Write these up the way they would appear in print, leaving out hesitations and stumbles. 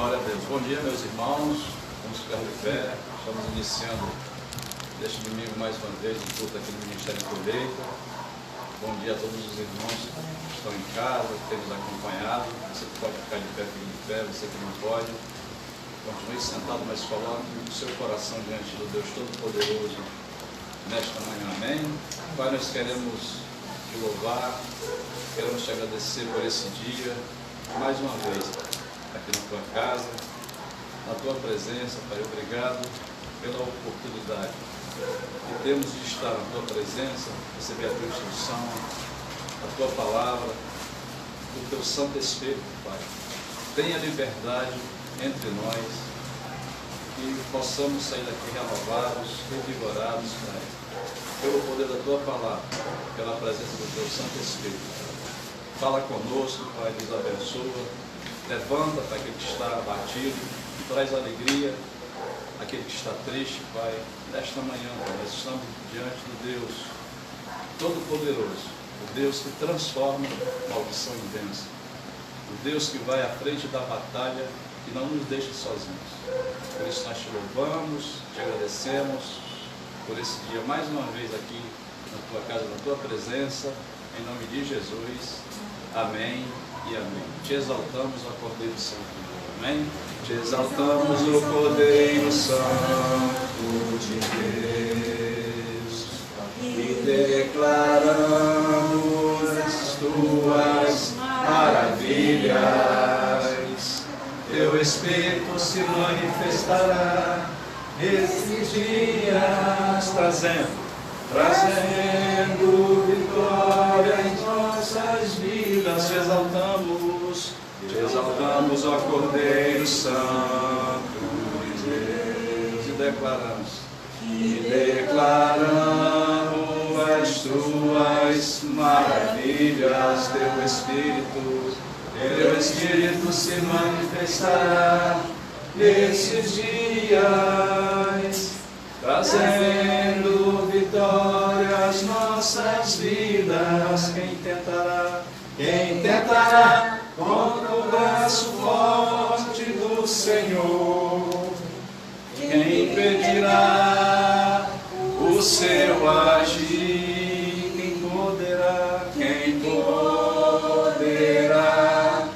Glória a Deus. Bom dia, meus irmãos. Vamos ficar de pé. Estamos iniciando este domingo mais uma vez o culto aqui do Ministério Colheita. Bom dia a todos os irmãos que estão em casa, que têm nos acompanhado. Você que pode ficar de pé, fique de pé. Você que não pode, continue sentado, mas coloque o seu coração diante do Deus Todo-Poderoso nesta manhã. Amém? Pai, nós queremos te louvar, queremos te agradecer por esse dia, mais uma vez, aqui na tua casa, na tua presença, Pai. Obrigado pela oportunidade que temos de estar na tua presença, receber a tua instrução, a tua palavra, o teu Santo Espírito, Pai. Tenha liberdade entre nós e possamos sair daqui renovados, revigorados, Pai, pelo poder da tua palavra, pela presença do teu Santo Espírito. Fala conosco, Pai, nos abençoa, levanta, Pai, aquele que está abatido, traz alegria àquele que está triste, Pai. Nesta manhã, Pai, nós estamos diante do Deus Todo-Poderoso, o Deus que transforma maldição em bênção, o Deus que vai à frente da batalha e não nos deixa sozinhos. Por isso nós te louvamos, te agradecemos por esse dia mais uma vez aqui na tua casa, na tua presença, em nome de Jesus. Amém e amém. Te exaltamos, ó Cordeiro Santo. Amém? Te exaltamos, ó Cordeiro Santo de Deus, e declaramos as tuas maravilhas. Teu Espírito se manifestará esses dias, trazendo vitória em nossas vidas. Te exaltamos, ó Cordeiro Santo de Deus, e declaramos as tuas maravilhas. Teu Espírito se manifestará nesses dias, trazendo vitória às nossas vidas. Quem tentará contra o braço forte do Senhor? Quem impedirá o seu agir? Quem poderá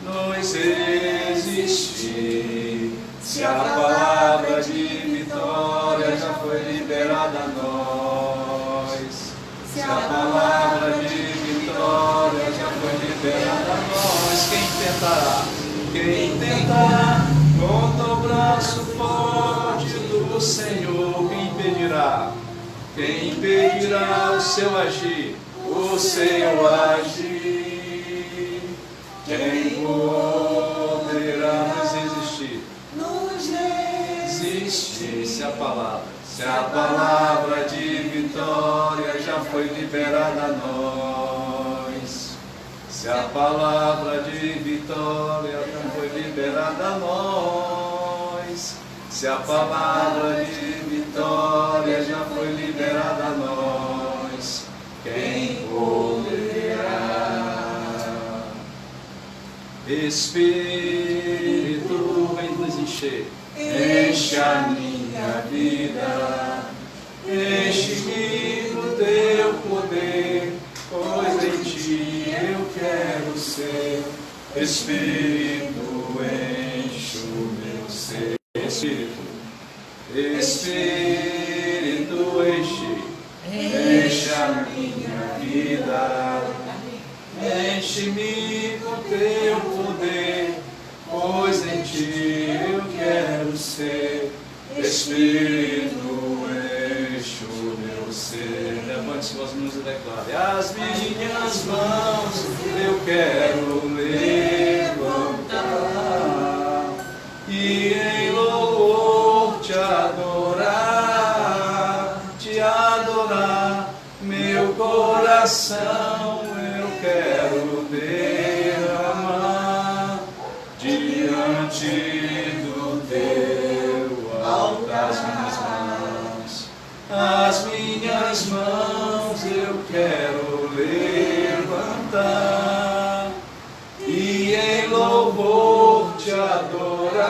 nos resistir? Se a palavra de vitória já foi liberada a nós, se a palavra de vitória já foi liberada a nós, quem tentará contra o braço forte do Senhor? Quem impedirá o seu agir? Quem poderá nos resistir? Se a palavra de vitória já foi liberada a nós, se a palavra de vitória já foi liberada a nós, se a palavra de vitória já foi liberada a nós, quem poderá? Espírito, vem nos encher. Enche a minha vida, enche-me do teu poder, pois em ti eu quero ser. Espírito, enche o meu ser. Espírito, enche a minha vida, enche-me do teu poder, pois em ti eu quero ser. Espírito, enche o meu ser. Levante suas mãos e declare: as minhas mãos eu quero levantar e em louvor te adorar, meu coração eu quero derramar diante do teu altar. As minhas mãos eu quero levantar e em louvor te adorar.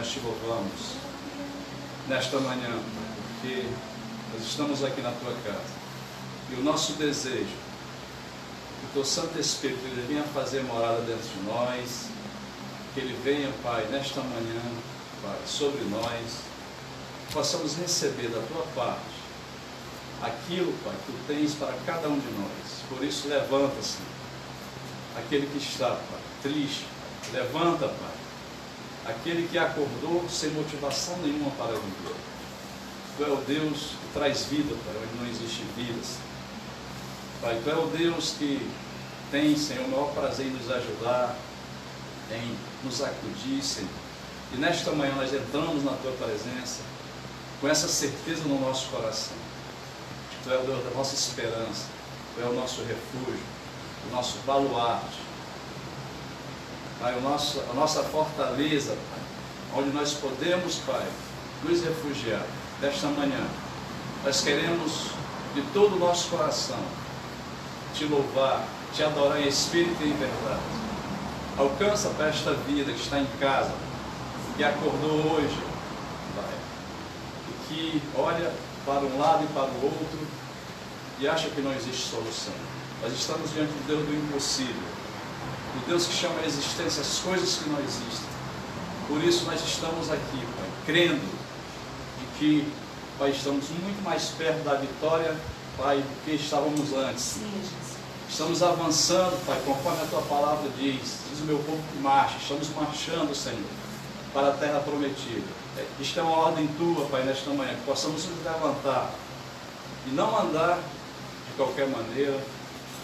nós te louvamos nesta manhã, porque nós estamos aqui na tua casa. E o nosso desejo, que o teu Santo Espírito ele venha fazer morada dentro de nós, que ele venha, Pai, nesta manhã, Pai, sobre nós, possamos receber da tua parte aquilo, Pai, que tu tens para cada um de nós. Por isso, levanta-se aquele que está, Pai, triste. Levanta, Pai, aquele que acordou sem motivação nenhuma para viver. Tu é o Deus que traz vida, Pai, onde não existe vida. Pai, tu é o Deus que tem, Senhor, o maior prazer em nos ajudar, em nos acudir, Senhor. E nesta manhã nós entramos na tua presença com essa certeza no nosso coração. Tu é o Deus da nossa esperança, tu é o nosso refúgio, o nosso baluarte, Pai, a nossa fortaleza, Pai, onde nós podemos, Pai, nos refugiar. Desta manhã, nós queremos de todo o nosso coração te louvar, te adorar em espírito e em verdade. Alcança para esta vida que está em casa, que acordou hoje, Pai, e que olha para um lado e para o outro e acha que não existe solução. Nós estamos diante do Deus do impossível, do Deus que chama a existência as coisas que não existem. Por isso nós estamos aqui, Pai, crendo de que, Pai, estamos muito mais perto da vitória, Pai, do que estávamos antes. Estamos avançando, Pai, conforme a tua palavra diz o meu povo que marcha. Estamos marchando, Senhor, para a terra prometida. Isto é uma ordem tua, Pai, nesta manhã, que possamos nos levantar e não andar de qualquer maneira,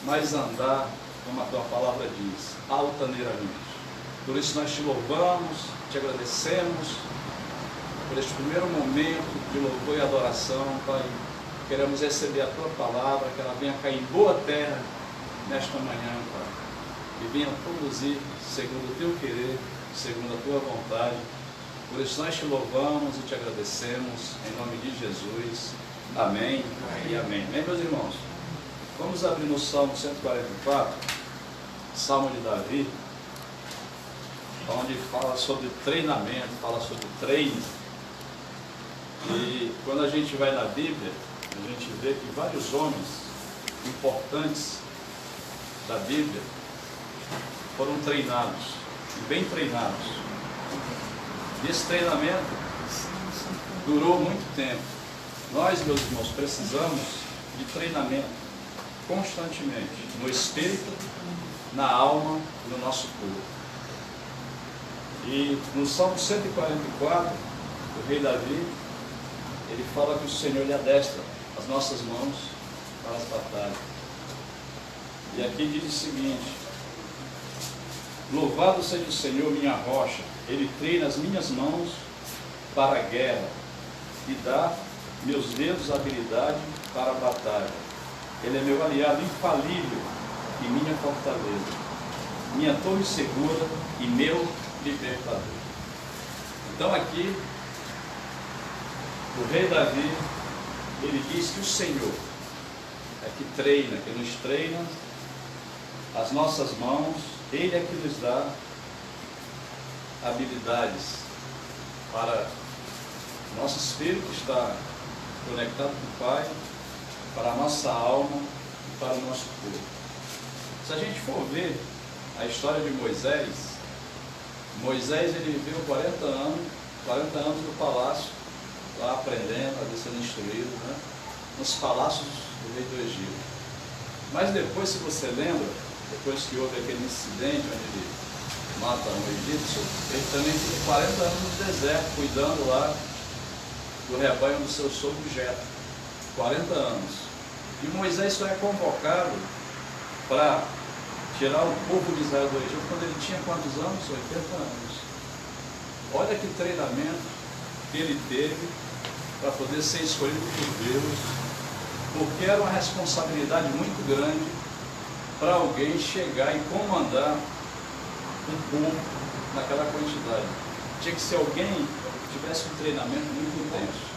mas andar como a tua palavra diz, altaneiramente. Por isso nós te louvamos, te agradecemos por este primeiro momento de louvor e adoração, Pai. Queremos receber a tua palavra, que ela venha cair em boa terra nesta manhã, Pai, e venha produzir segundo o teu querer, segundo a tua vontade. Por isso nós te louvamos e te agradecemos, em nome de Jesus. Amém, amém. E amém. Amém, meus irmãos? Vamos abrir no Salmo 144, Salmo de Davi, onde fala sobre treinamento, fala sobre treino. E quando a gente vai na Bíblia, a gente vê que vários homens importantes da Bíblia foram treinados, e bem treinados. E esse treinamento durou muito tempo. Nós, meus irmãos, precisamos de treinamento constantemente, no espírito, na alma e no nosso corpo. E no Salmo 144, o rei Davi, ele fala que o Senhor lhe adestra as nossas mãos para as batalhas. E aqui diz o seguinte: louvado seja o Senhor, minha rocha, ele treina as minhas mãos para a guerra e dá meus dedos habilidade para a batalha. Ele é meu aliado infalível e minha fortaleza, minha torre segura e meu libertador. Então aqui, o rei Davi, ele diz que o Senhor é que treina, que nos treina as nossas mãos, ele é que nos dá habilidades para nosso espírito estar conectado com o Pai, para a nossa alma e para o nosso corpo. Se a gente for ver a história de Moisés, ele viveu 40 anos no palácio, lá aprendendo, sendo instruído, né, nos palácios do rei do Egito. Mas depois, se você lembra, depois que houve aquele incidente onde ele mata um egípcio, ele também ficou 40 anos no deserto, cuidando lá do rebanho do seu sogro Jetro. 40 anos. E Moisés só é convocado para tirar o povo de Israel do Egito quando ele tinha quantos anos? 80 anos. Olha que treinamento que ele teve para poder ser escolhido por Deus, porque era uma responsabilidade muito grande para alguém chegar e comandar um povo naquela quantidade. Tinha que ser alguém que tivesse um treinamento muito intenso.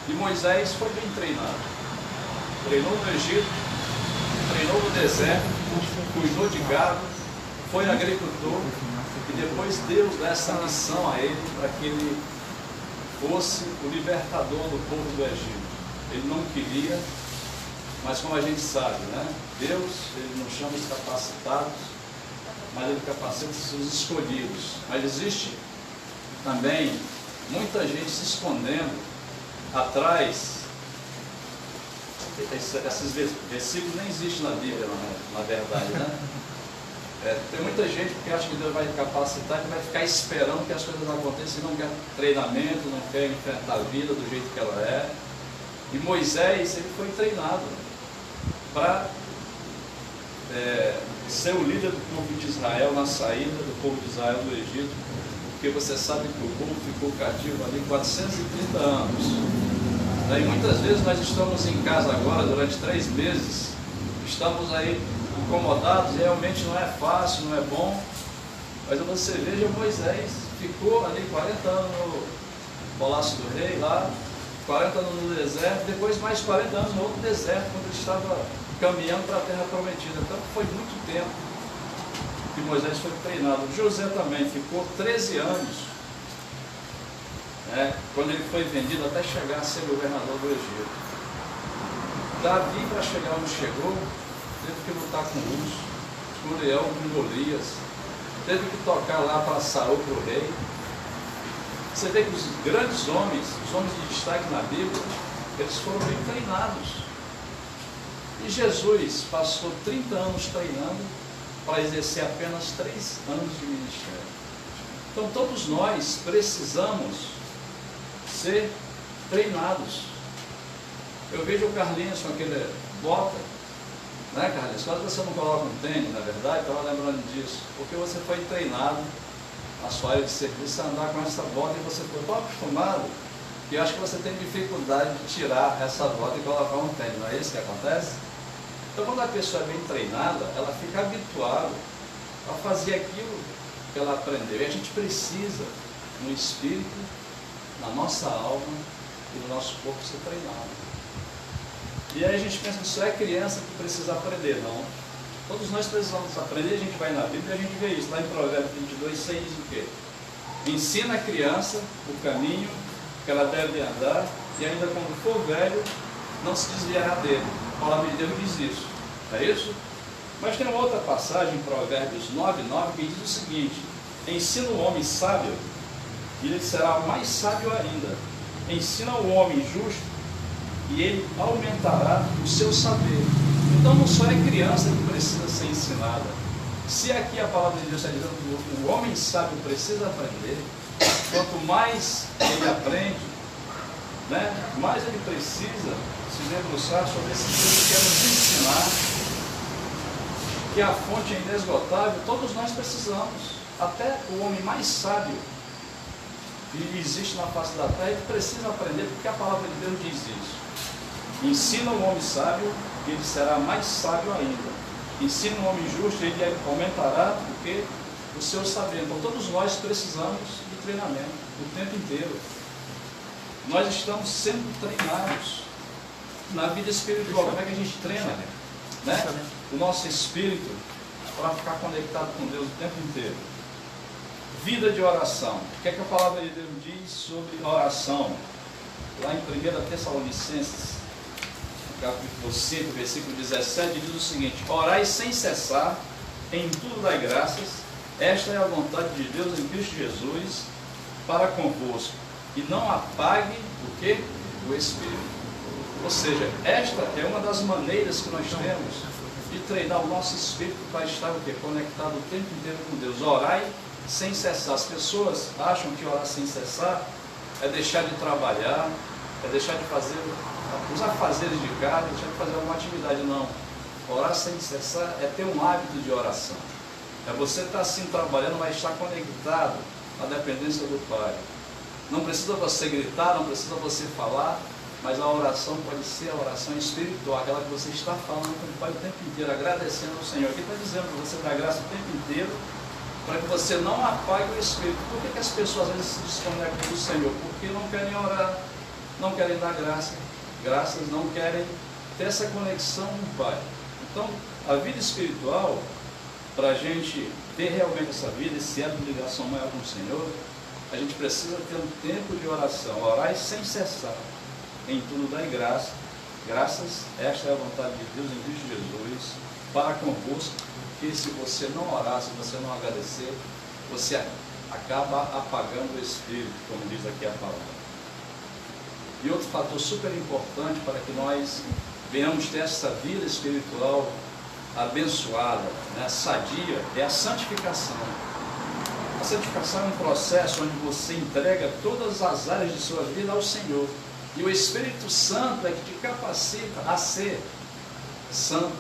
E Moisés foi bem treinado. Treinou no Egito, treinou no deserto, cuidou de gado, foi agricultor, e depois Deus dá essa missão a ele para que ele fosse o libertador do povo do Egito. Ele não queria, mas como a gente sabe, né? Deus, ele não chama os capacitados, mas ele capacita os escolhidos. Mas existe também muita gente se escondendo atrás. Esses versículos nem existem na Bíblia, na verdade, né? Tem muita gente que acha que Deus vai capacitar, que vai ficar esperando que as coisas aconteçam e não quer treinamento, não quer enfrentar a vida do jeito que ela é. E Moisés, ele foi treinado para ser o líder do povo de Israel na saída do povo de Israel do Egito, porque você sabe que o povo ficou cativo ali 430 anos. E muitas vezes nós estamos em casa agora durante 3 meses, estamos aí incomodados, realmente não é fácil, não é bom, mas você veja Moisés, ficou ali 40 anos no Palácio do Rei, lá, 40 anos no deserto, depois mais 40 anos no outro deserto, quando ele estava caminhando para a terra prometida. Então foi muito tempo que Moisés foi treinado. José também ficou 13 anos, quando ele foi vendido até chegar a ser governador do Egito. Davi, para chegar onde chegou, teve que lutar com urso, com leão, com Golias, teve que tocar lá para Saul, para o rei. Você vê que os grandes homens, os homens de destaque na Bíblia, eles foram bem treinados. E Jesus passou 30 anos treinando para exercer apenas 3 anos de ministério. Então todos nós precisamos ser treinados. Eu vejo o Carlinhos com aquele bota, né, Carlinhos? Quase você não coloca um tênis, na verdade, estava lembrando disso, porque você foi treinado na sua área de serviço a andar com essa bota e você foi tão acostumado que eu acho que você tem dificuldade de tirar essa bota e colocar um tênis, não é isso que acontece? Então quando a pessoa é bem treinada, ela fica habituada a fazer aquilo que ela aprendeu. E a gente precisa, no espírito, na nossa alma e no nosso corpo, ser treinado. E aí a gente pensa que só é criança que precisa aprender, não. Todos nós precisamos aprender, a gente vai na Bíblia e a gente vê isso. Lá em Provérbios 22, 6 diz o quê? Ensina a criança o caminho que ela deve andar, e ainda quando for velho, não se desviará dele. A palavra de Deus diz isso, é isso? Mas tem uma outra passagem, em Provérbios 9, 9, que diz o seguinte: ensina o homem sábio, e ele será mais sábio ainda. Ensina o homem justo, e ele aumentará o seu saber. Então não só é criança que precisa ser ensinada. Se aqui a palavra de Deus está dizendo que o homem sábio precisa aprender, quanto mais ele aprende, mais ele precisa se debruçar sobre esse Deus que quer nos ensinar, que a fonte é inesgotável. Todos nós precisamos. Até o homem mais sábio que existe na face da terra, ele precisa aprender, porque a palavra de Deus diz isso. Ensina o homem sábio, e ele será mais sábio ainda. Ensina o homem justo, e ele aumentará o seu saber. Então todos nós precisamos de treinamento o tempo inteiro. Nós estamos sendo treinados na vida espiritual. Como é que a gente treina, o nosso espírito para ficar conectado com Deus o tempo inteiro? Vida de oração. O que é que a palavra de Deus diz sobre oração? Lá em 1 Tessalonicenses, capítulo 5, versículo 17, diz o seguinte: orai sem cessar, em tudo dai graças, esta é a vontade de Deus em Cristo Jesus para convosco, e não apague o quê? O Espírito. Ou seja, esta é uma das maneiras que nós temos de treinar o nosso espírito para estar o quê? Conectado o tempo inteiro com Deus. Orai sem cessar. As pessoas acham que orar sem cessar é deixar de trabalhar, é deixar de fazer os afazeres de casa, deixar de fazer alguma atividade. Não. Orar sem cessar é ter um hábito de oração. É você estar assim trabalhando, mas estar conectado à dependência do Pai. Não precisa você gritar, não precisa você falar, mas a oração pode ser a oração espiritual, aquela que você está falando com o Pai o tempo inteiro, agradecendo ao Senhor. Aqui está dizendo que você dá graça o tempo inteiro, para que você não apague o Espírito. Por que as pessoas às vezes se desconectam do Senhor? Porque não querem orar, não querem dar graças, não querem ter essa conexão com o Pai. Então, a vida espiritual, para a gente ter realmente essa vida, esse elo de ligação maior com o Senhor, a gente precisa ter um tempo de oração, orar sem cessar, em tudo dar graça. Graças, esta é a vontade de Deus em Cristo Jesus, para convosco, porque se você não orar, se você não agradecer, você acaba apagando o Espírito, como diz aqui a palavra. E outro fator super importante para que nós venhamos ter essa vida espiritual abençoada, né, sadia, é a santificação. A santificação é um processo onde você entrega todas as áreas de sua vida ao Senhor. E o Espírito Santo é que te capacita a ser santo.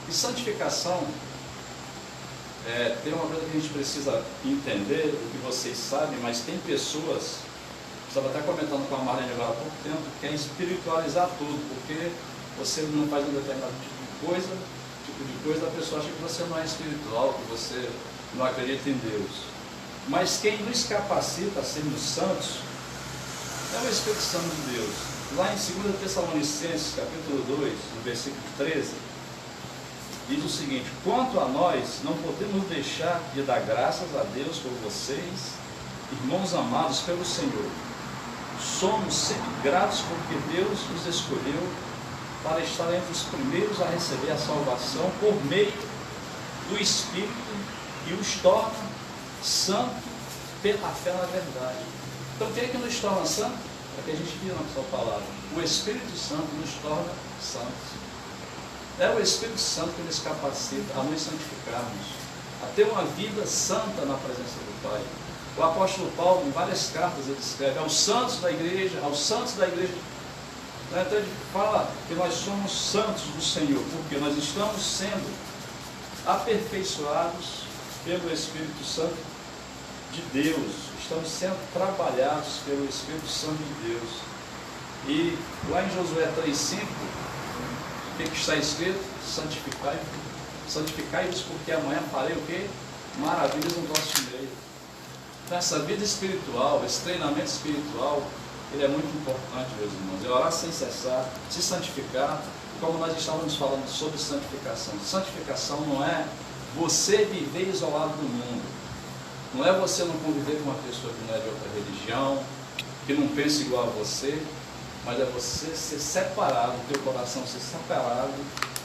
E santificação, tem uma coisa que a gente precisa entender, o que vocês sabem, mas tem pessoas, estava até comentando com a Marlene agora há pouco tempo, que quer espiritualizar tudo, porque você não faz um determinado tipo de coisa, a pessoa acha que você não é espiritual, que você não acredita em Deus. Mas quem nos capacita a sermos santos é o Espírito Santo de Deus. Lá em 2 Tessalonicenses, capítulo 2, no versículo 13, diz o seguinte: quanto a nós, não podemos deixar de dar graças a Deus por vocês, irmãos amados pelo Senhor. Somos sempre gratos porque Deus nos escolheu para estar entre os primeiros a receber a salvação por meio do Espírito e os torna santos pela fé na verdade. Então, quem é que nos torna santos? É que a gente viu na sua palavra. O Espírito Santo nos torna santos. É o Espírito Santo que nos capacita a nos santificarmos, a ter uma vida santa na presença do Pai. O apóstolo Paulo, em várias cartas, ele escreve aos santos da igreja, Então ele fala que nós somos santos do Senhor, porque nós estamos sendo aperfeiçoados pelo Espírito Santo de Deus, estamos sendo trabalhados pelo Espírito Santo de Deus. E lá em Josué 3,5, o que está escrito? Santificai-vos, porque amanhã farei o quê? Maravilhas no vosso meio. Então, essa vida espiritual, esse treinamento espiritual, ele é muito importante, meus irmãos. É orar sem cessar, se santificar, como nós estávamos falando sobre santificação. Santificação não é você viver isolado do mundo, não é você não conviver com uma pessoa que não é de outra religião, que não pensa igual a você, mas é você ser separado, o teu coração ser separado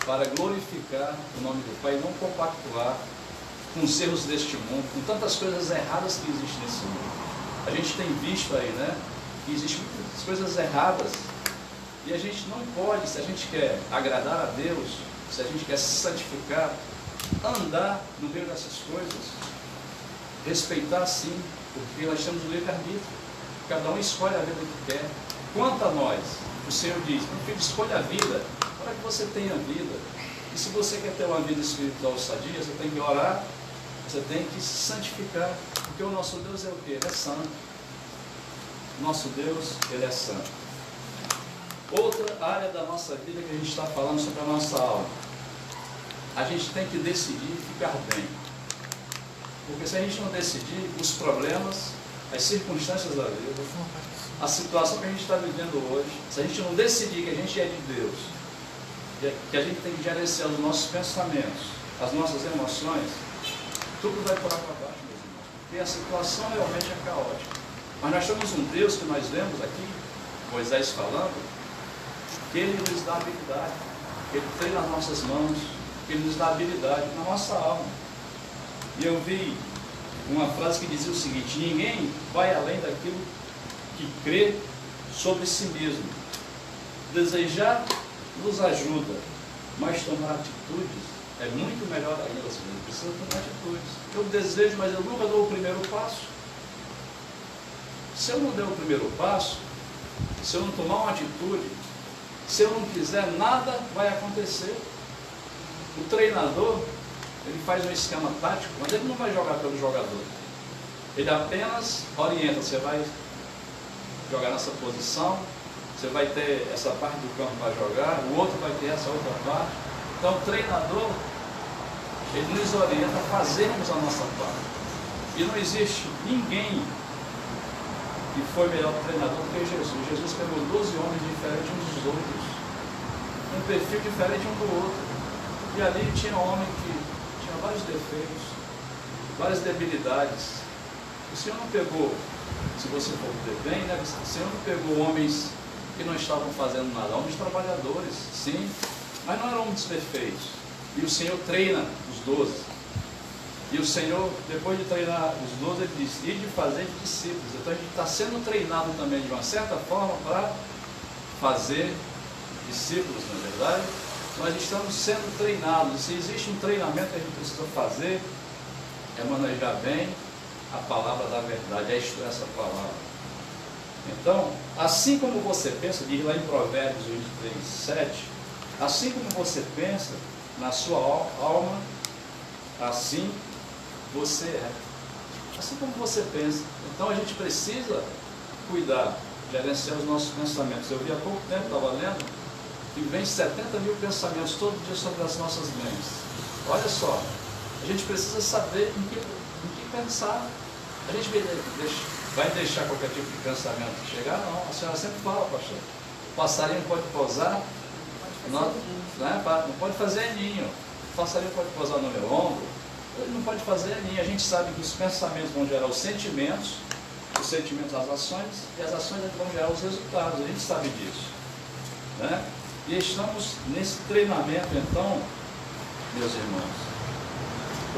para glorificar o nome do Pai e não compactuar com os erros deste mundo, com tantas coisas erradas que existem nesse mundo. A gente tem visto aí, né, que existem muitas coisas erradas e a gente não pode, se a gente quer agradar a Deus, se a gente quer se santificar, andar no meio dessas coisas, respeitar sim, porque nós temos o livre-arbítrio, cada um escolhe a vida que quer. Quanto a nós, o Senhor diz: meu filho, escolha a vida para que você tenha vida. E se você quer ter uma vida espiritual sadia, você tem que orar, você tem que se santificar, porque o nosso Deus é o quê? Ele é santo. Nosso Deus, Ele é santo. Outra área da nossa vida que a gente está falando sobre a nossa alma, a gente tem que decidir ficar bem, porque se a gente não decidir, os problemas, as circunstâncias da vida, a situação que a gente está vivendo hoje, se a gente não decidir que a gente é de Deus, que a gente tem que gerenciar os nossos pensamentos, as nossas emoções, tudo vai por água abaixo, meus irmãos, porque a situação realmente é caótica. Mas nós temos um Deus que nós vemos aqui, Moisés falando, que Ele nos dá habilidade, que Ele treina as nossas mãos, que Ele nos dá habilidade na nossa alma. E eu vi uma frase que dizia o seguinte: ninguém vai além daquilo que crê sobre si mesmo. Desejar nos ajuda, mas tomar atitudes é muito melhor ainda. Você precisa tomar atitudes. Eu desejo, mas eu nunca dou o primeiro passo. Se eu não der o primeiro passo, se eu não tomar uma atitude, se eu não quiser, nada vai acontecer. O treinador, ele faz um esquema tático, mas ele não vai jogar pelo jogador. Ele apenas orienta: você vai jogar nessa posição, você vai ter essa parte do campo para jogar, o outro vai ter essa outra parte. Então o treinador, ele nos orienta a fazermos a nossa parte. E não existe ninguém que foi melhor treinador do que Jesus. Jesus pegou 12 homens diferentes uns dos outros, um perfil diferente um do outro. E ali tinha um homem que tinha vários defeitos, várias debilidades. O Senhor não pegou, se você for ver bem, né? O Senhor não pegou homens que não estavam fazendo nada, homens trabalhadores, sim, mas não eram homens perfeitos. E o Senhor treina os 12. E o Senhor, depois de treinar os 12, ele diz, e de fazer discípulos. Então a gente está sendo treinado também de uma certa forma para fazer discípulos, na verdade. Nós estamos sendo treinados. Se existe um treinamento que a gente precisa fazer, é manejar bem a palavra da verdade, é isto, essa palavra. Então, assim como você pensa, diz lá em Provérbios 23, 7, assim como você pensa na sua alma, assim você é. Assim como você pensa. Então a gente precisa cuidar, gerenciar os nossos pensamentos. Eu vi há pouco tempo, estava lendo, que vem 70 mil pensamentos todo dia sobre as nossas mentes. Olha só, a gente precisa saber em que pensar. A gente vai deixar qualquer tipo de pensamento chegar? Não. A senhora sempre fala, pastor, o passarinho pode pousar, não pode fazer ninho. O passarinho pode pousar no meu ombro, ele não pode fazer ninho. A gente sabe que os pensamentos vão gerar os sentimentos as ações, e as ações vão gerar os resultados. A gente sabe disso, né? E estamos nesse treinamento, então, meus irmãos,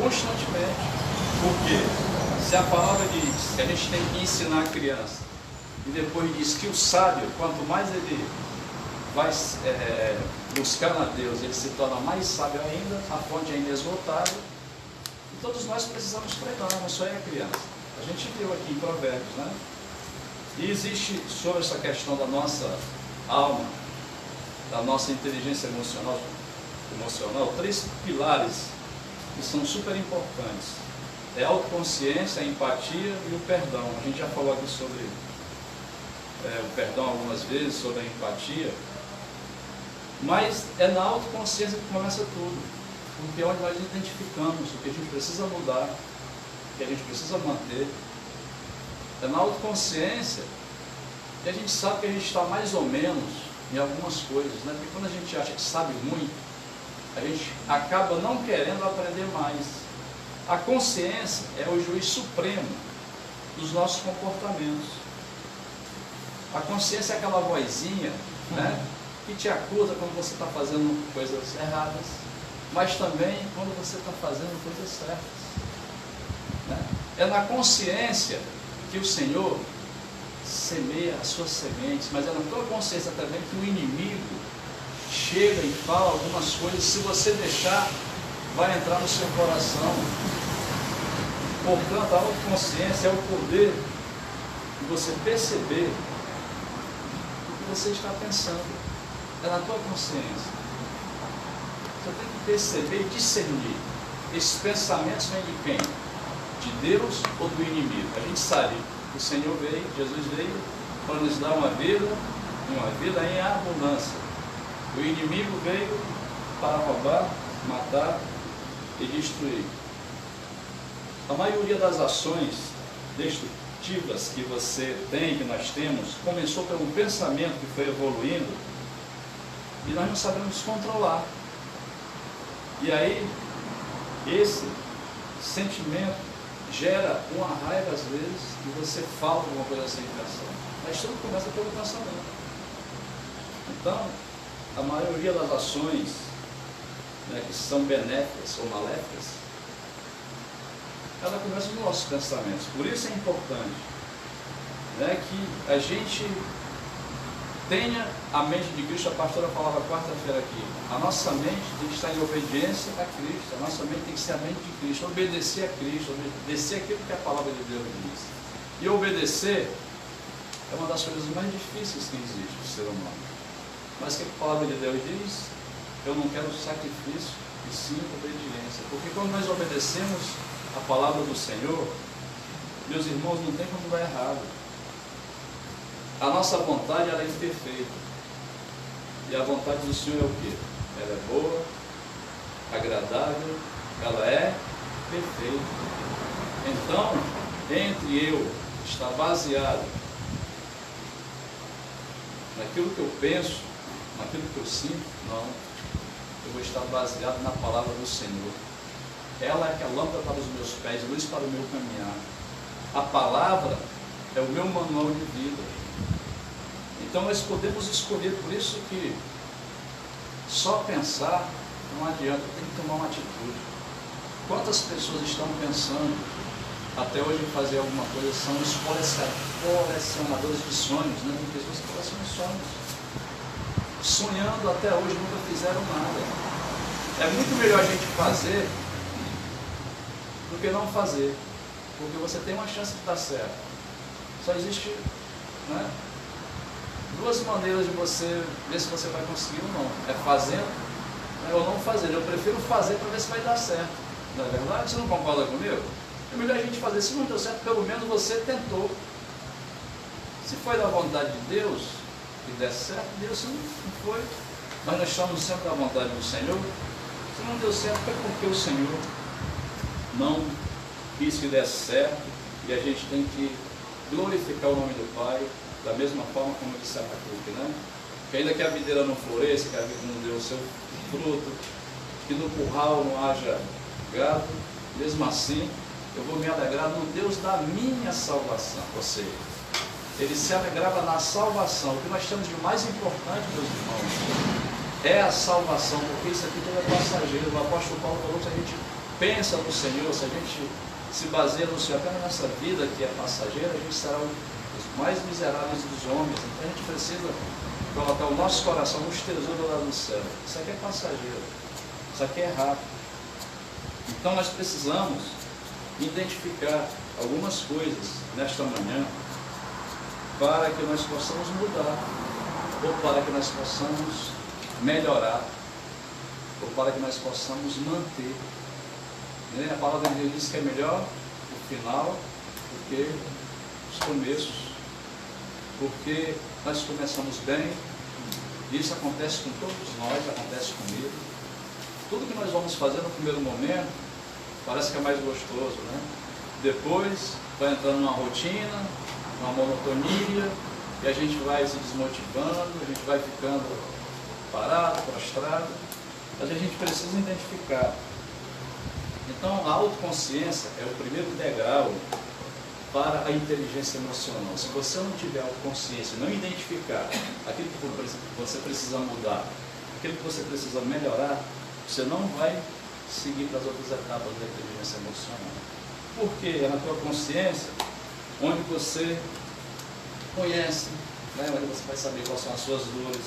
constantemente. Por quê? Se a palavra diz que a gente tem que ensinar a criança, e depois diz que o sábio, quanto mais ele vai buscar na Deus, ele se torna mais sábio ainda, a fonte é inesgotável, e todos nós precisamos treinar, não só é a criança. A gente viu aqui em Provérbios, né? E existe sobre essa questão da nossa alma, da nossa inteligência emocional, três pilares que são super importantes. É a autoconsciência, a empatia e o perdão. A gente já falou aqui sobre o perdão algumas vezes, sobre a empatia. Mas é na autoconsciência que começa tudo. Porque é onde nós identificamos o que a gente precisa mudar, o que a gente precisa manter. É na autoconsciência que a gente sabe que a gente está mais ou menos em algumas coisas, né? Porque quando a gente acha que sabe muito, a gente acaba não querendo aprender mais. A consciência é o juiz supremo dos nossos comportamentos. A consciência é aquela vozinha, né, que te acusa quando você está fazendo coisas erradas, mas também quando você está fazendo coisas certas, né? É na consciência que o Senhor semeia as suas sementes, mas é na tua consciência também que o inimigo chega e fala algumas coisas, se você deixar, vai entrar no seu coração. Portanto, a autoconsciência é o poder de você perceber o que você está pensando. É na tua consciência. Você tem que perceber e discernir. Esses pensamentos vêm de quem? De Deus ou do inimigo? A gente sabe que o Senhor veio, Jesus veio para nos dar uma vida em abundância. O inimigo veio para roubar, matar e destruir. A maioria das ações destrutivas que você tem, que nós temos, começou pelo pensamento que foi evoluindo e nós não sabemos controlar. E aí, esse sentimento gera uma raiva às vezes e você fala alguma coisa sem pensar. Mas tudo começa pelo pensamento. Então, a maioria das ações, né, que são benéficas ou maléficas, ela começa nos nossos pensamentos. Por isso é importante, né, que a gente tenha a mente de Cristo. A pastora falava quarta-feira aqui, a nossa mente tem que estar em obediência a Cristo, a nossa mente tem que ser a mente de Cristo, obedecer a Cristo, obedecer aquilo que a palavra de Deus diz. E obedecer é uma das coisas mais difíceis que existe no ser humano. Mas o que a palavra de Deus diz? Eu não quero sacrifício, e sim obediência. Porque quando nós obedecemos a palavra do Senhor, meus irmãos, não tem como dar errado. A nossa vontade, ela é imperfeita. E a vontade do Senhor é o quê? Ela é boa, agradável, ela é perfeita. Então, entre eu estar baseado naquilo que eu penso, naquilo que eu sinto, não. Eu vou estar baseado na palavra do Senhor. ela é a lâmpada para os meus pés, luz para o meu caminhar. A palavra é o meu manual de vida. Então nós podemos escolher, por isso que só pensar não adianta, tem que tomar uma atitude. Quantas pessoas estão pensando até hoje em fazer alguma coisa, são os colecionadores de sonhos, né? Tem pessoas que colecionam sonhos, sonhando até hoje, nunca fizeram nada. É muito melhor a gente fazer do que não fazer, porque você tem uma chance de estar certo. Só existe, né, duas maneiras de você ver se você vai conseguir ou não. É fazendo, né, ou não fazendo. Eu prefiro fazer para ver se vai dar certo. Não é verdade? Você não concorda comigo? É melhor a gente fazer. Se não deu certo, pelo menos você tentou. Se foi da vontade de Deus que der certo, Deus não foi. Mas nós estamos sempre da vontade do Senhor. Se não deu certo, foi porque o Senhor não quis que desse certo. E a gente tem que glorificar o nome do Pai, da mesma forma como eu disse a Abacuque, né? Que ainda que a videira não floresça, que a videira não dê o seu fruto, que no curral não haja gado, mesmo assim, eu vou me alegrar no Deus da minha salvação. Ou seja, ele se alegrava na salvação. O que nós temos de mais importante, meus irmãos, é a salvação, porque isso aqui tudo é passageiro. O apóstolo Paulo falou que se a gente pensa no Senhor, se a gente se baseia no Senhor apenas nessa vida que é passageira, a gente será os mais miseráveis dos homens. Então a gente precisa colocar o nosso coração nos tesouros lá no céu. Isso aqui é passageiro, isso aqui é rápido. Então nós precisamos identificar algumas coisas nesta manhã para que nós possamos mudar, ou para que nós possamos melhorar, ou para que nós possamos manter. A palavra de Deus diz que é melhor o final do que os começos, porque nós começamos bem. Isso acontece com todos nós, acontece comigo. Tudo que nós vamos fazer no primeiro momento parece que é mais gostoso, né? Depois vai entrando numa rotina, uma monotonia, e a gente vai se desmotivando, a gente vai ficando parado, prostrado. Mas a gente precisa identificar. Então a autoconsciência é o primeiro degrau para a inteligência emocional. Se você não tiver autoconsciência, não identificar aquilo que você precisa mudar, aquilo que você precisa melhorar, você não vai seguir para as outras etapas da inteligência emocional. Porque é na tua consciência onde você conhece, né? Onde você vai saber quais são as suas dores,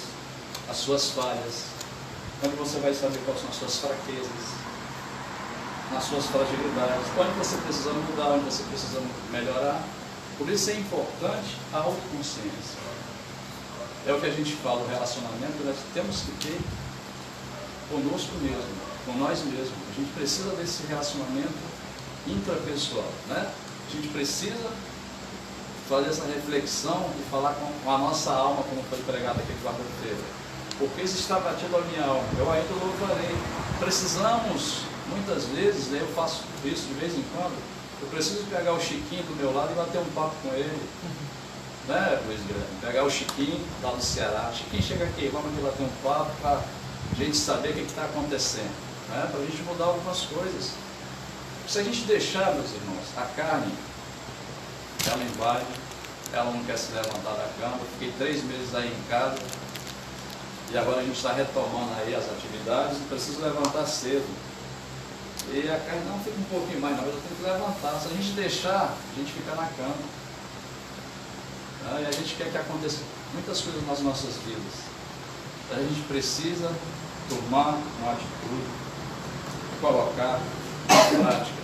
as suas falhas, onde você vai saber quais são as suas fraquezas, nas suas fragilidades, onde você precisa mudar, onde você precisa melhorar. Por isso é importante a autoconsciência. É o que a gente fala, o relacionamento nós temos que ter conosco mesmo, com nós mesmos. A gente precisa desse relacionamento intrapessoal, né? A gente precisa fazer essa reflexão e falar com a nossa alma, como foi pregado aqui quarta-feira. Porque isso está batido a minha alma, eu ainda louvarei. Precisamos, muitas vezes, né, eu faço isso de vez em quando, eu preciso pegar o Chiquinho do meu lado e bater um papo com ele. Né, Luiz Guilherme? Pegar o Chiquinho lá do Ceará. Chiquinho, chega aqui, vamos aqui bater um papo para a gente saber o que está acontecendo, né, para a gente mudar algumas coisas. Se a gente deixar, meus irmãos, a carne, ela invade, ela não quer se levantar da cama. Eu fiquei 3 meses aí em casa e agora a gente está retomando aí as atividades e preciso levantar cedo. E a carne não fica um pouquinho mais, não, mas eu tenho que levantar. Se a gente deixar, a gente fica na cama. E a gente quer que aconteça muitas coisas nas nossas vidas. A gente precisa tomar uma atitude, colocar em prática.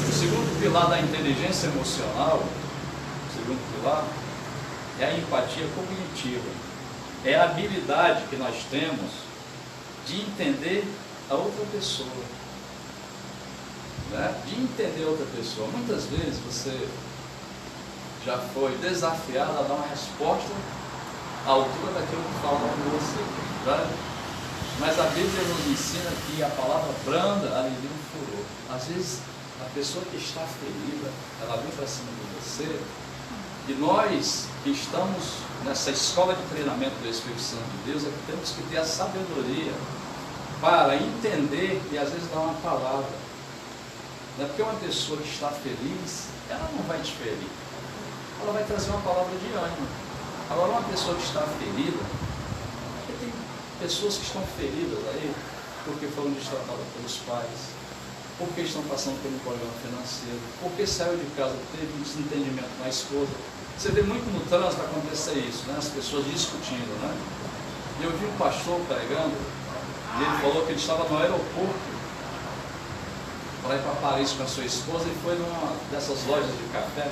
O segundo pilar da inteligência emocional, o segundo pilar, é a empatia cognitiva. É a habilidade que nós temos de entender a outra pessoa, né? De entender a outra pessoa. Muitas vezes você já foi desafiado a dar uma resposta à altura daquilo que falaram com você, né? Mas a Bíblia nos ensina que a palavra branda alivia um furor. Às vezes a pessoa que está ferida, ela vem para cima de você, e nós que estamos nessa escola de treinamento do Espírito Santo de Deus é que temos que ter a sabedoria para entender e às vezes dar uma palavra. Não é porque uma pessoa que está feliz, ela não vai te ferir. Ela vai trazer uma palavra de ânimo. Agora, uma pessoa que está ferida, porque tem pessoas que estão feridas aí, porque foram destratadas pelos pais, porque estão passando por um problema financeiro, porque saiu de casa, teve um desentendimento com a esposa. Você vê muito no trânsito acontecer isso, né? As pessoas discutindo, né? E eu vi um pastor pregando, e ele falou que ele estava no aeroporto para ir para Paris com a sua esposa, e foi numa dessas lojas de café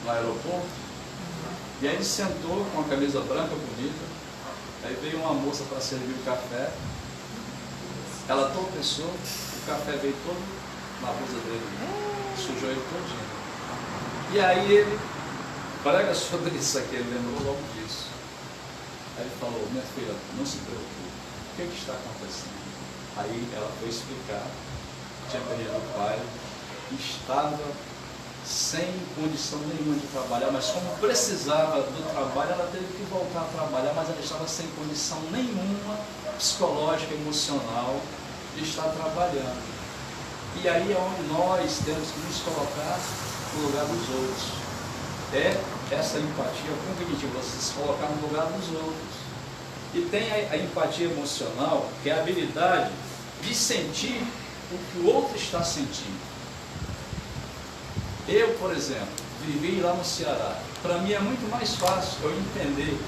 no aeroporto, e aí ele sentou com uma camisa branca bonita, aí veio uma moça para servir o café, ela tropeçou, o café veio todo na blusa dele, sujou ele todinho. E aí ele prega sobre isso aqui, ele lembrou logo disso. Aí ele falou: minha filha, não se preocupe, o que está acontecendo? Aí ela foi explicar, tinha perdido o pai, estava sem condição nenhuma de trabalhar, mas como precisava do trabalho, ela teve que voltar a trabalhar, mas ela estava sem condição nenhuma, psicológica, emocional, de estar trabalhando. E aí é onde nós temos que nos colocar no lugar dos outros. É essa empatia cognitiva, você se colocar no lugar dos outros. E tem a empatia emocional, que é a habilidade de sentir o que o outro está sentindo. Eu, por exemplo, vivi lá no Ceará. Para mim é muito mais fácil eu entender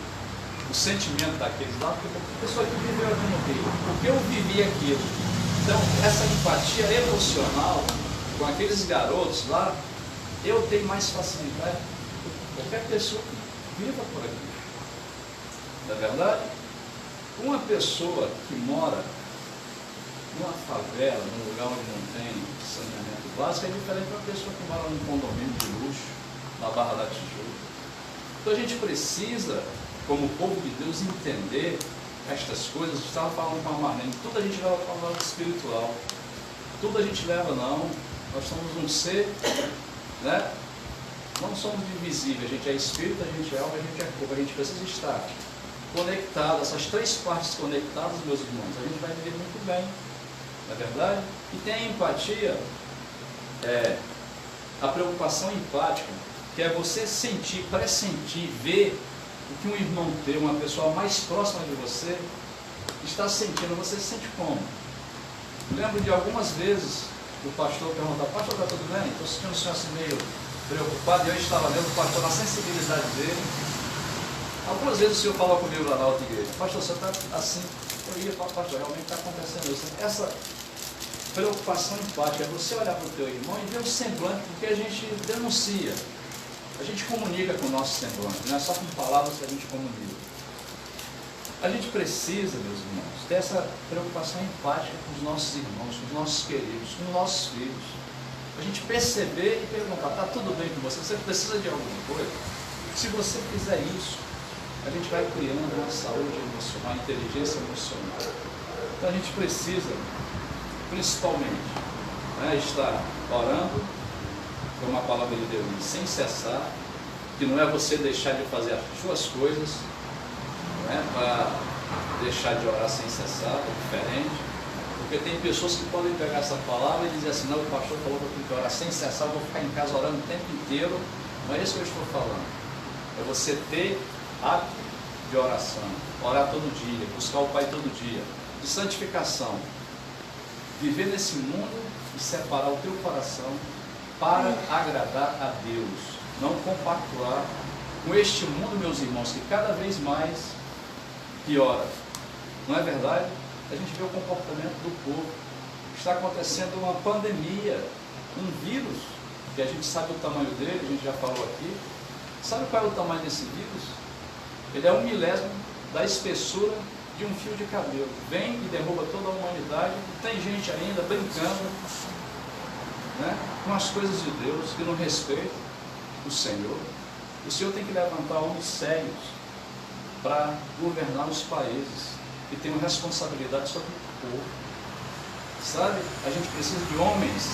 o sentimento daqueles lá, porque a pessoa que viveu aqui no Rio, porque eu vivi aquilo. Então, essa empatia emocional com aqueles garotos lá, eu tenho mais facilidade do que qualquer pessoa que viva por aqui. Não é verdade? Uma pessoa que mora numa favela, num lugar onde não tem saneamento básico, é diferente de uma pessoa que mora num condomínio de luxo, na Barra da Tijuca. Então a gente precisa, como povo de Deus, entender estas coisas. Eu estava falando com a Marlene, tudo a gente leva para o lado espiritual, tudo a gente leva, não. Nós somos um ser, né? Não somos divisíveis, a gente é espírito, a gente é alma, a gente é corpo, a gente precisa estar conectado, essas três partes conectadas, meus irmãos, a gente vai viver muito bem, não é verdade? E tem a empatia, a preocupação empática, que é você sentir, pressentir, ver o que um irmão teu, uma pessoa mais próxima de você, está sentindo. Você se sente como? Lembro de algumas vezes o pastor perguntar: pastor, está tudo bem? Estou sentindo o senhor assim meio preocupado, e eu estava vendo o pastor na sensibilidade dele. Algumas vezes o senhor falou comigo lá na outra igreja: pastor, você está assim. Eu ia falar: pastor, realmente está acontecendo isso. Essa preocupação empática é você olhar para o teu irmão e ver o semblante, porque a gente denuncia, a gente comunica com o nosso semblante, não é só com palavras que a gente comunica. A gente precisa, meus irmãos, ter essa preocupação empática com os nossos irmãos, com os nossos queridos, com os nossos filhos. A gente perceber e perguntar: está tudo bem com você? Você precisa de alguma coisa? Se você fizer isso, a gente vai criando uma saúde emocional, uma inteligência emocional. Então a gente precisa, principalmente, estar orando, como a palavra de Deus diz, sem cessar, que não é você deixar de fazer as suas coisas, para deixar de orar sem cessar, é diferente. Porque tem pessoas que podem pegar essa palavra e dizer assim: não, o pastor falou que eu tenho que orar sem cessar, eu vou ficar em casa orando o tempo inteiro. Não é isso que eu estou falando. É você ter hábito de oração, orar todo dia, buscar o Pai todo dia, de santificação, viver nesse mundo e separar o teu coração para agradar a Deus, não compactuar com este mundo, meus irmãos, que cada vez mais piora. Não é verdade? A gente vê o comportamento do povo. Está acontecendo uma pandemia, um vírus, que a gente sabe o tamanho dele, a gente já falou aqui. Sabe qual é o tamanho desse vírus? Ele é 1/1000 da espessura de um fio de cabelo. Vem e derruba toda a humanidade. E tem gente ainda brincando, com as coisas de Deus, que não respeita o Senhor. O Senhor tem que levantar homens sérios para governar os países, que tenham responsabilidade sobre o povo. Sabe? A gente precisa de homens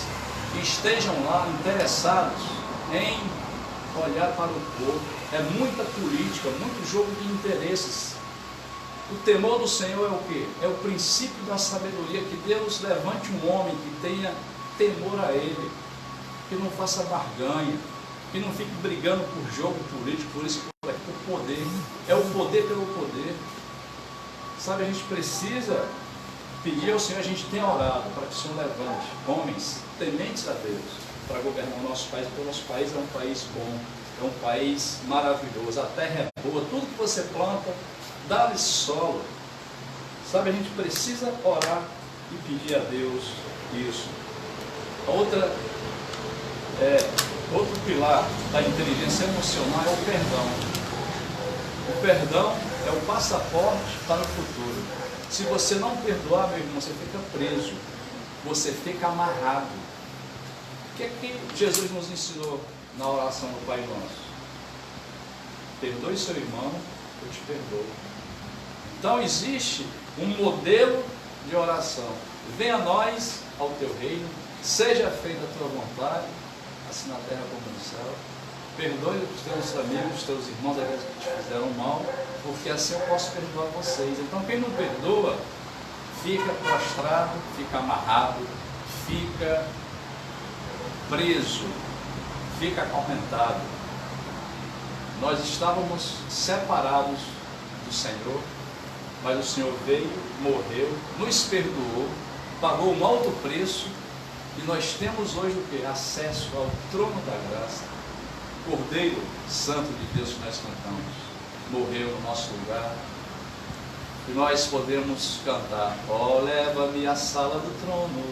que estejam lá interessados em olhar para o povo. É muita política, muito jogo de interesses. O temor do Senhor é o quê? É o princípio da sabedoria, que Deus levante um homem que tenha temor a Ele, que não faça barganha, que não fique brigando por jogo político, por isso, por poder. É o poder pelo poder. Sabe, a gente precisa pedir ao Senhor, a gente tem orado para que o Senhor levante homens tementes a Deus para governar o nosso país, porque o nosso país é um país bom, é um país maravilhoso, a terra é boa, tudo que você planta, dá-lhe solo. Sabe, a gente precisa orar e pedir a Deus isso. Outro pilar da inteligência emocional é o perdão. O perdão é o passaporte para o futuro. Se você não perdoar, meu irmão, você fica preso, você fica amarrado. O que é que Jesus nos ensinou na oração do Pai Nosso? Perdoe seu irmão, eu te perdoo. Então existe um modelo de oração. Venha a nós ao teu reino, seja feita a tua vontade, assim na terra como no céu. Perdoe os teus amigos, os teus irmãos, aqueles que te fizeram mal, porque assim eu posso perdoar vocês. Então quem não perdoa, fica prostrado, fica amarrado, fica preso, fica acorrentado. Nós estávamos separados do Senhor, mas o Senhor veio, morreu, nos perdoou, pagou um alto preço, e nós temos hoje o que? Acesso ao trono da graça. Cordeiro Santo de Deus que nós cantamos, morreu no nosso lugar, e nós podemos cantar: ó, leva-me à sala do trono,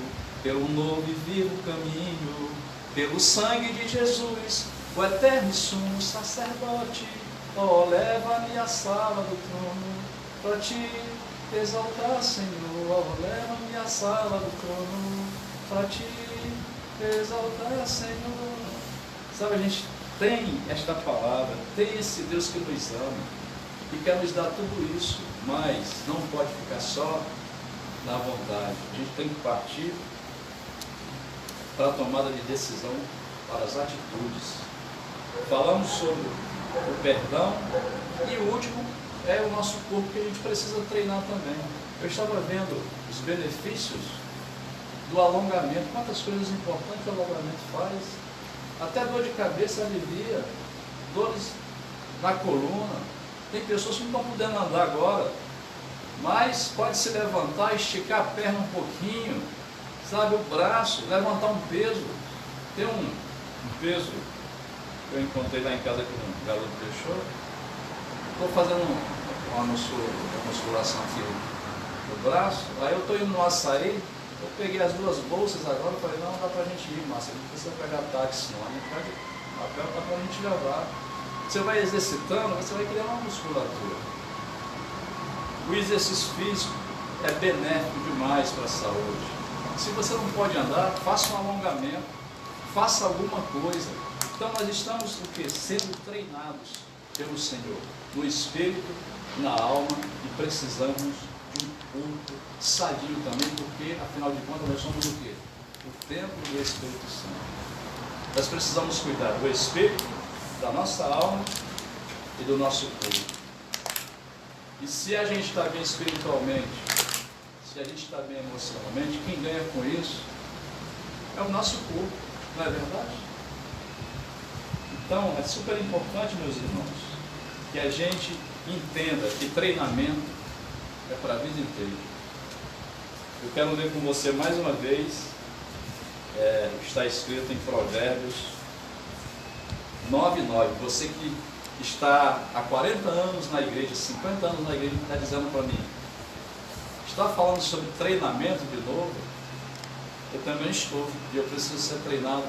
pelo novo e vivo caminho, pelo sangue de Jesus, o eterno e sumo sacerdote. Ó, leva-me à sala do trono, para te exaltar, Senhor. Ó, leva-me à sala do trono, para te exaltar, Senhor. Sabe, a gente tem esta palavra, tem esse Deus que nos ama e quer nos dar tudo isso, mas não pode ficar só na vontade. A gente tem que partir para a tomada de decisão, para as atitudes. Falamos sobre o perdão e o último é o nosso corpo, que a gente precisa treinar também. Eu estava vendo os benefícios do alongamento, quantas coisas importantes o alongamento faz. Até dor de cabeça alivia, dores na coluna. Tem pessoas que não estão podendo andar agora, mas pode se levantar, esticar a perna um pouquinho, sabe, o braço, levantar um peso. Tem um peso que eu encontrei lá em casa que um garoto deixou. Estou fazendo uma musculação aqui no braço, aí eu estou indo no açaí. Eu peguei as duas bolsas agora e falei: não dá para a gente ir, Márcia, não precisa pegar táxi não, a gente pode, a pé dá para a gente levar. Você vai exercitando, você vai criar uma musculatura. O exercício físico é benéfico demais para a saúde. Se você não pode andar, faça um alongamento, faça alguma coisa. Então nós estamos o quê? Sendo treinados pelo Senhor, no espírito, na alma, e precisamos de um corpo sadio também, porque afinal de contas nós somos o quê? O templo do Espírito Santo. Nós precisamos cuidar do espírito, da nossa alma e do nosso corpo. E se a gente está bem espiritualmente, se a gente está bem emocionalmente, quem ganha com isso é o nosso corpo, não é verdade? Então é super importante, meus irmãos, que a gente entenda que treinamento é para a vida inteira. Eu quero ler com você mais uma vez, está escrito em Provérbios 9:9. Você que está há 40 anos na igreja, 50 anos na igreja, está dizendo para mim: está falando sobre treinamento de novo? Eu também estou, e eu preciso ser treinado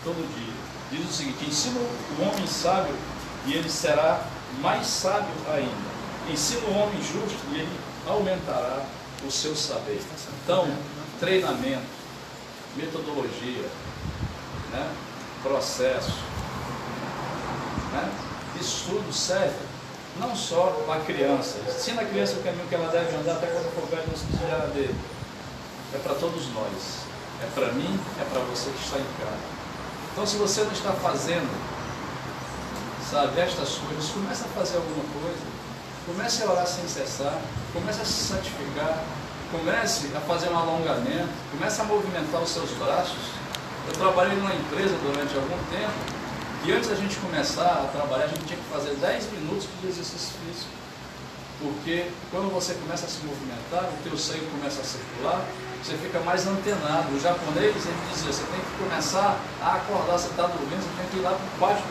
todo dia. Diz o seguinte: ensina o homem sábio e ele será mais sábio ainda. Ensina o homem justo e ele aumentará o seu saber. Então, treinamento, metodologia, né? Processo, né? Estudo serve não só para a criança. Ensina a criança o caminho que ela deve andar até quando for velho não se desviará dele. É para todos nós. É para mim, é para você que está em casa. Então, se você não está fazendo, sabe, estas coisas, comece a fazer alguma coisa. Comece a orar sem cessar, comece a se santificar, comece a fazer um alongamento, comece a movimentar os seus braços. Eu trabalhei numa empresa durante algum tempo e antes da gente começar a trabalhar, a gente tinha que fazer 10 minutos de exercício físico. Porque quando você começa a se movimentar, o teu sangue começa a circular, você fica mais antenado. O japonês, ele dizia, você tem que começar a acordar, você está dormindo, você tem que ir lá por baixo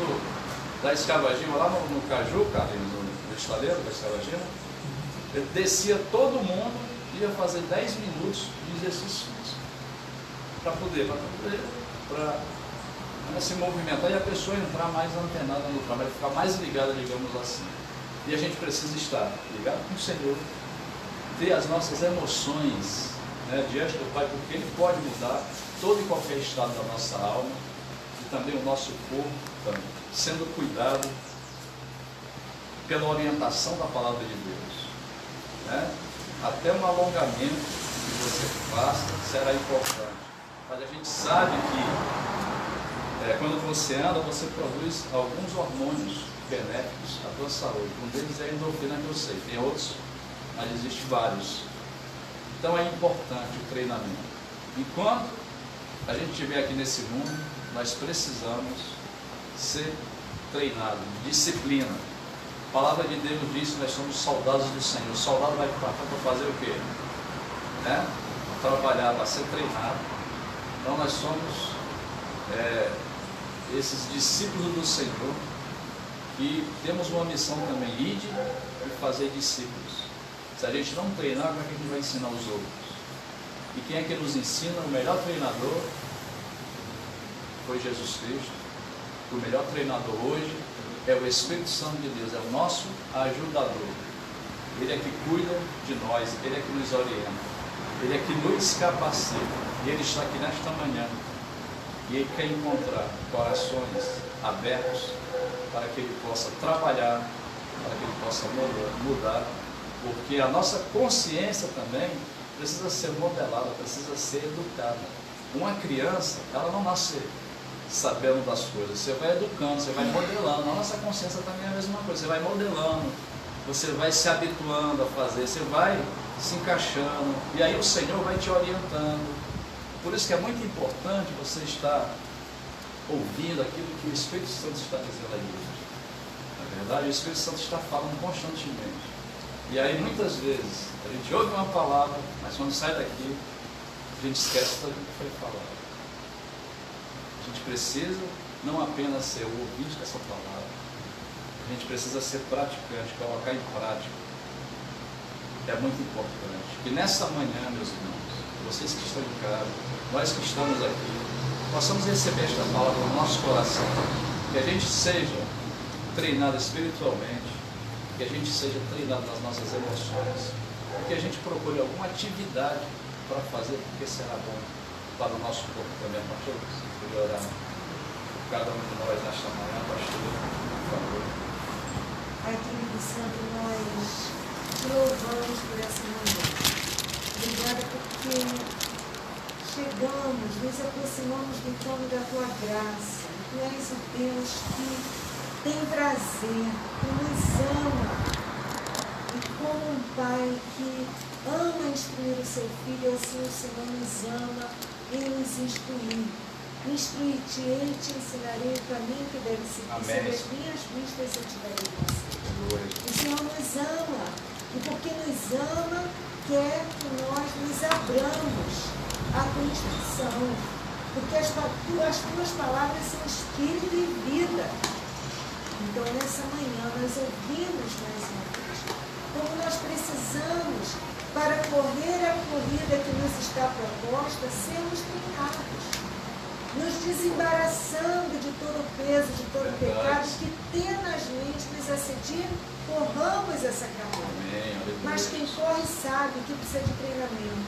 da escavagina, lá no Caju, cara, no estaleiro da escavagina. Ele descia todo mundo e ia fazer 10 minutos de exercício físico. Para poder se movimentar e a pessoa entrar mais antenada no trabalho, ficar mais ligada, digamos assim. E a gente precisa estar ligado com o Senhor, ter as nossas emoções, né, diante do Pai, porque Ele pode mudar todo e qualquer estado da nossa alma e também o nosso corpo, também, sendo cuidado pela orientação da palavra de Deus. Né? Até um alongamento que você faça será importante. Mas a gente sabe que quando você anda, você produz alguns hormônios benéficos à tua saúde. Um deles é a endorfina, que eu sei, tem outros, mas existem vários. Então é importante o treinamento. Enquanto a gente estiver aqui nesse mundo, nós precisamos ser treinados, disciplina. A palavra de Deus diz que nós somos soldados do Senhor. O soldado vai para fazer o quê? Né? Trabalhar, para ser treinado. Então nós somos esses discípulos do Senhor, que temos uma missão também, ide e fazer discípulos. Se a gente não treinar, como é que a gente vai ensinar os outros? E quem é que nos ensina? O melhor treinador foi Jesus Cristo. O melhor treinador hoje é o Espírito Santo de Deus, é o nosso ajudador. Ele é que cuida de nós, Ele é que nos orienta, Ele é que nos capacita. E Ele está aqui nesta manhã. E Ele quer encontrar corações abertos para que Ele possa trabalhar, para que Ele possa mudar, porque a nossa consciência também precisa ser modelada, precisa ser educada. Uma criança, ela não nasce sabendo das coisas, você vai educando, você vai modelando. A nossa consciência também é a mesma coisa, você vai modelando, você vai se habituando a fazer, você vai se encaixando, e aí o Senhor vai te orientando. Por isso que é muito importante você estar ouvindo aquilo que o Espírito Santo está dizendo à igreja. Na verdade, o Espírito Santo está falando constantemente. E aí muitas vezes a gente ouve uma palavra, mas quando sai daqui, a gente esquece tudo que foi falado. A gente precisa não apenas ser o ouvinte dessa palavra, a gente precisa ser praticante, colocar em prática. É muito importante. E nessa manhã, meus irmãos, vocês que estão em casa, nós que estamos aqui, possamos receber esta palavra no nosso coração, que a gente seja treinado espiritualmente, que a gente seja treinado nas nossas emoções, que a gente procure alguma atividade para fazer, porque será bom para o nosso corpo também. Pastor, se puder orar por cada um de nós nesta manhã, pastor, por favor. Pai querido Santo, nós te louvamos por essa manhã. Obrigada porque chegamos, nos aproximamos do trono da tua graça. Tu és o Deus que tem prazer, que nos ama. E como um pai que ama instruir o seu filho, assim o Senhor nos ama em nos instruir. Instruir-te-ei, te ensinarei o caminho que deve seguir. Sobre as minhas vistas eu te darei conselho. O Senhor nos ama. E porque nos ama, quer que nós nos abramos à tua instrução. Porque as tuas palavras são espírito e vida. Então, nessa manhã, nós ouvimos mais uma vez como nós precisamos, para correr a corrida que nos está proposta, sermos treinados, nos desembaraçando de todo o peso, de todo o pecado que tenazmente nos assedia, corramos essa carreira. Mas quem corre sabe que precisa de treinamento.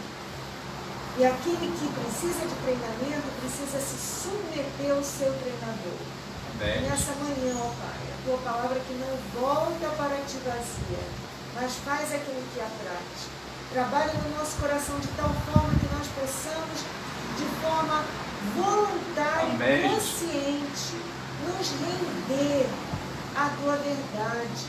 E aquele que precisa de treinamento precisa se submeter ao seu treinador. Amém. Nessa manhã, ó Pai, a tua palavra que não volta para ti vazia, mas faz aquilo que apraz. Trabalha no nosso coração de tal forma que nós possamos, de forma voluntária e consciente, nos render à tua verdade,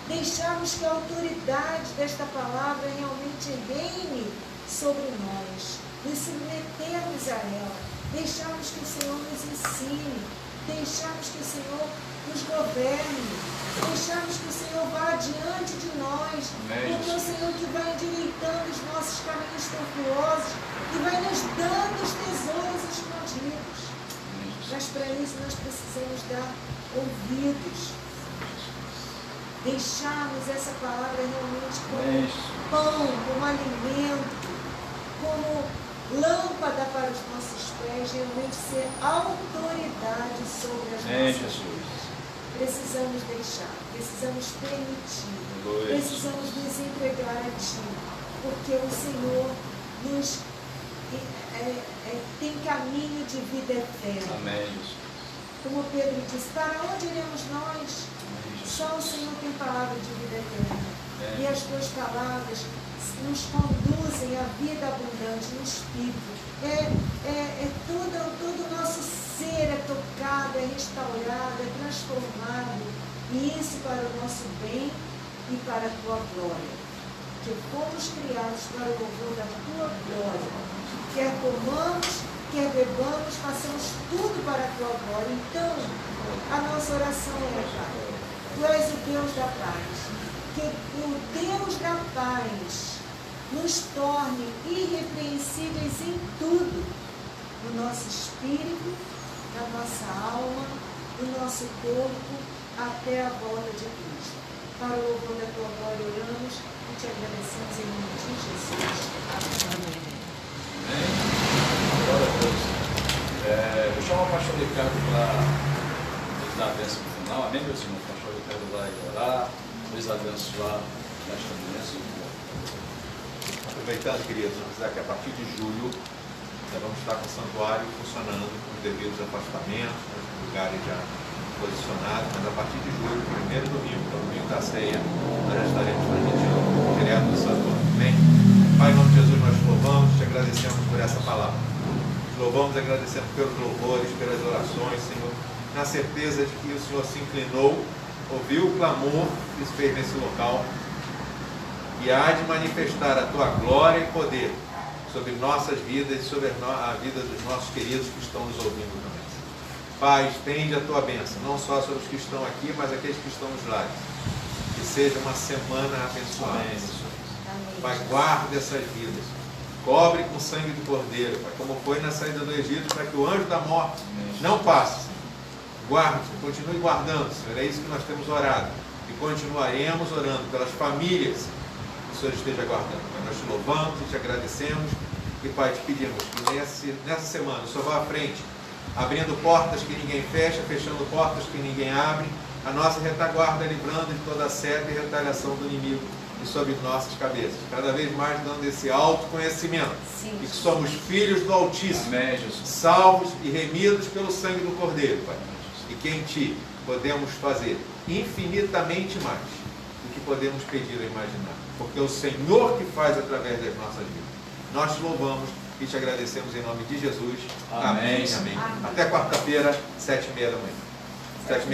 deixarmos que a autoridade desta palavra realmente reine sobre nós, nos submetermos a ela, deixarmos que o Senhor nos ensine, deixarmos que o Senhor nos governe, deixarmos que o Senhor vá diante de nós, porque é o Senhor que vai endireitando os nossos caminhos tortuosos e vai nos dando os tesouros escondidos. Mas para isso nós precisamos dar ouvidos, deixarmos essa palavra realmente como pão, como alimento, como lâmpada para os nossos pés, realmente ser autoridade sobre as nossas vidas. Precisamos deixar, precisamos permitir, precisamos nos entregar a Ti, porque o Senhor nos tem caminho de vida eterna. Amém. Como Pedro disse, para onde iremos nós? Só o Senhor tem palavra de vida eterna. E as Tuas palavras nos conduzem à vida abundante no Espírito. Todo o nosso ser é tocado, é restaurado, é transformado. E isso para o nosso bem e para a Tua glória. Que fomos criados para o louvor da Tua glória. Quer comamos, quer bebamos, façamos tudo para a Tua glória. Então, a nossa oração é, Pai, Tu és o Deus da paz. Que o Deus da paz nos torne irrepreensíveis em tudo, no nosso espírito, na nossa alma, no nosso corpo, até a volta de Cristo. Para o louvor da Tua glória oramos e Te agradecemos em nome de Jesus. Amém. Amém. Glória a Deus. Vou chamar o pastor Ricardo para nos dar a bênção final. Amém, meus irmãos? O pastor Ricardo vai orar, nos abençoar nesta bênção. Aproveitando, queridos, vamos dizer que a partir de julho vamos estar com o santuário funcionando com os devidos afastamentos, nos lugares já posicionados, mas a partir de julho, primeiro domingo, que é o domingo da ceia, nós já estaremos transmitindo direto do santuário. Amém? Pai, em nome de Jesus, nós te louvamos, te agradecemos por essa palavra. Te louvamos e agradecemos pelos louvores, pelas orações, Senhor, na certeza de que o Senhor se inclinou, ouviu o clamor que se fez nesse local e há de manifestar a Tua glória e poder sobre nossas vidas e sobre a vida dos nossos queridos que estão nos ouvindo também. Pai, estende a Tua bênção, não só sobre os que estão aqui, mas aqueles que estão nos lares. Que seja uma semana abençoada. Pai, guarde essas vidas. Cobre com o sangue do Cordeiro, Pai, como foi na saída do Egito, para que o anjo da morte não passe. Guarde, continue guardando, Senhor. É isso que nós temos orado. E continuaremos orando pelas famílias que o Senhor esteja guardando. Pai, nós te louvamos e te agradecemos. E, Pai, te pedimos que nessa semana o Senhor vá à frente, abrindo portas que ninguém fecha, fechando portas que ninguém abre, a nossa retaguarda livrando de toda a seta e retaliação do inimigo e sobre nossas cabeças, cada vez mais dando esse autoconhecimento. Sim. E que somos filhos do Altíssimo. Amém, salvos e remidos pelo sangue do Cordeiro, Pai. E que em Ti podemos fazer infinitamente mais do que podemos pedir ou imaginar, porque é o Senhor que faz através das nossas vidas. Nós te louvamos e te agradecemos em nome de Jesus. Amém. Amém. Amém. Até quarta-feira, 7h30 da manhã. 7h30.